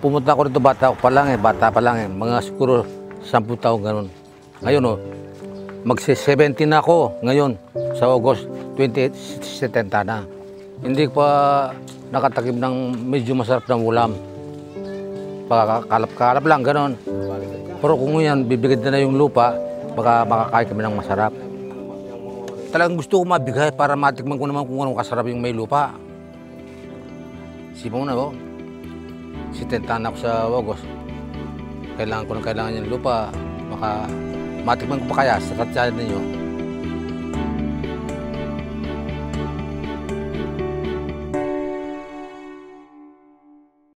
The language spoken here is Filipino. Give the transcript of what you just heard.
Pumunta ako rito bata pa lang eh. Mga siguro 10 taon ganun. Ngayon magsi-70 na ako ngayon sa August 2070 na. Hindi pa nakatakim ng medyo masarap ng ulam. Kalap-kalap lang ganun. Pero kung yan, bibigyan na yung lupa, baka makakain kami ng masarap. Talagang gusto ko mabigay para matikman ko naman kung anong kasarap yung may lupa. Sipon na ko. 70 na ako sa August. Kailangan yung lupa. Baka matikman ko pa kaya sa tatsyahan ninyo.